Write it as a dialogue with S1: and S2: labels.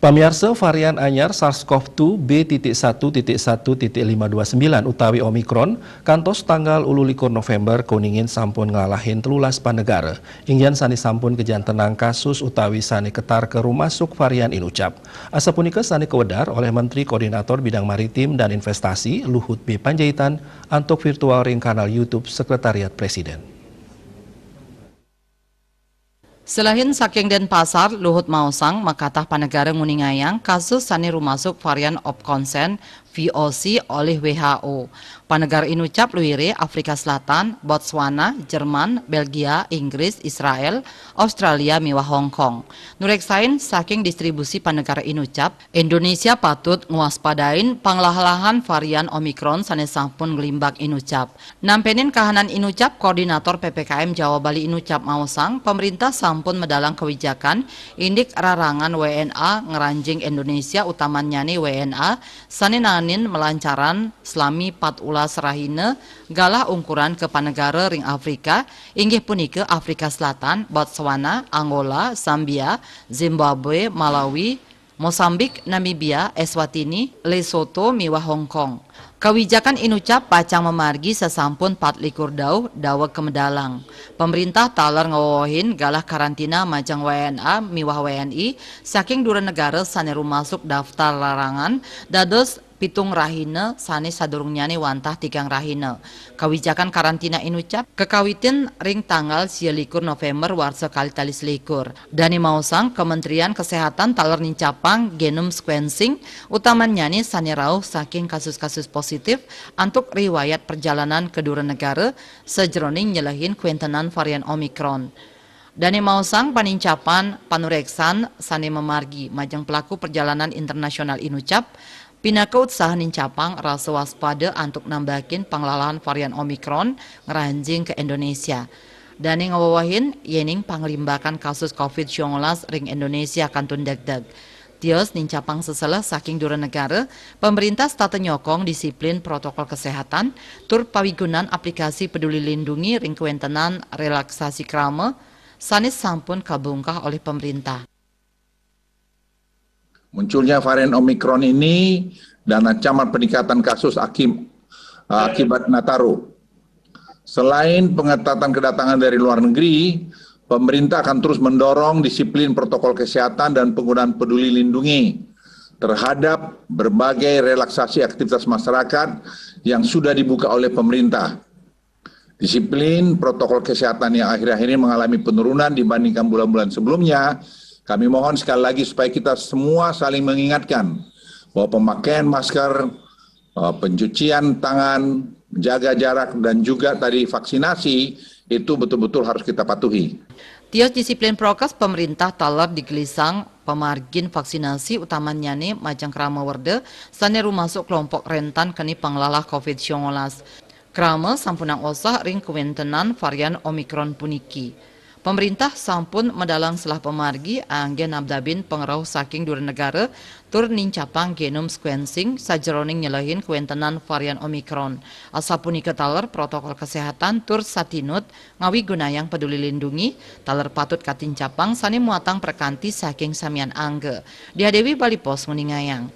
S1: Pamirsa, varian anyar SARS-CoV-2 B.1.1.529 utawi Omikron kantos tanggal 21 November kuningin sampun ngalahin 13 panegara. Ingyan sani sampun kejantenang kasus utawi sani ketar ke rumah masuk varian inucap. Asa punika sani kewedar oleh Menteri Koordinator Bidang Maritim dan Investasi Luhut B. Panjaitan antuk virtual ring kanal YouTube Sekretariat Presiden.
S2: Selain saking Denpasar, Luhut Mausang makatah panegara nguningayang kasus sani rumasuk varian of concern VOC oleh WHO. Panegara inucap luire Afrika Selatan, Botswana, Jerman, Belgia, Inggris, Israel, Australia, miwah Hong Kong. Nureksain saking distribusi panegara inucap, Indonesia patut nguaspadain panglahalahan varian Omikron sanes sampun ngelimbak inucap. Nampenin kahanan inucap Koordinator PPKM Jawa Bali inucap Mausang, pemerintah sampun medalang kebijakan indik rarangan WNA ngeranjing Indonesia utamanya nih WNA saninanin melancaran selami 4 ulas rahine galah ungkuran ke panegara ring Afrika inggih punike Afrika Selatan, Botswana, Angola, Zambia, Zimbabwe, Malawi, Mosambik, Namibia, Eswatini, Lesotho, miwah Hong Kong. Kebijakan inucap pacang memargi sesampun 4 dauh dawa kemedalang. Pemerintah taler ngawohin galah karantina majang WNA miwah WNI saking dua negara sane rumasuk daftar larangan dados pitung rahina sane sadurungnyane wantah 3 rahina. Kebijakan karantina inucap kekawitin ring tanggal 21 November warsa kali tali selikur. Dani Mausang Kementerian Kesehatan taler nincapang genome sequencing utamanya nih sane rauh saking kasus-kasus positif antuk riwayat perjalanan ke dua negara sejroning nyelahin kuentenan varian Omikron. Dani Mausang panincapan panureksan sane memargi majang pelaku perjalanan internasional inucap pinaka usaha nincapang rasa waspada untuk nambahin panglalahan varian Omikron ngeranjing ke Indonesia. Dani ngawawahin yening panglimbakan kasus COVID-19 ring Indonesia kantun degdeg. Tios nincapang seselah saking dua negara, pemerintah stata nyokong disiplin protokol kesehatan, tur pawigunan aplikasi peduli lindungi ring kuentenan relaksasi krama, sanis sampun kabungkah oleh pemerintah.
S3: Munculnya varian Omikron ini dan ancaman peningkatan kasus akibat Nataru. Selain pengetatan kedatangan dari luar negeri, pemerintah akan terus mendorong disiplin protokol kesehatan dan penggunaan peduli lindungi terhadap berbagai relaksasi aktivitas masyarakat yang sudah dibuka oleh pemerintah. Disiplin protokol kesehatan yang akhir-akhir ini mengalami penurunan dibandingkan bulan-bulan sebelumnya. Kami mohon sekali lagi supaya kita semua saling mengingatkan bahwa pemakaian masker, pencucian tangan, jaga jarak, dan juga tadi vaksinasi itu betul-betul harus kita patuhi.
S2: Tios disiplin prokes pemerintah talar digelisang pemargin vaksinasi utamanya nih majang krama werde sane rumasuk kelompok rentan keni panglalah COVID-19. Krama sampunang osah ring kuentenan varian Omikron puniki. Pemerintah sampun medalang selah pemargi anggen nabdabin pengerau saking dua negara tur nincapang genome sequencing sajeroning nyelahin kuentenan varian Omikron. Asapunika taler protokol kesehatan tur satinut ngawi gunayang peduli lindungi taler patut katincapang sani muatang perkanti saking samian angge. Dihadewi Bali Pos nguningayang.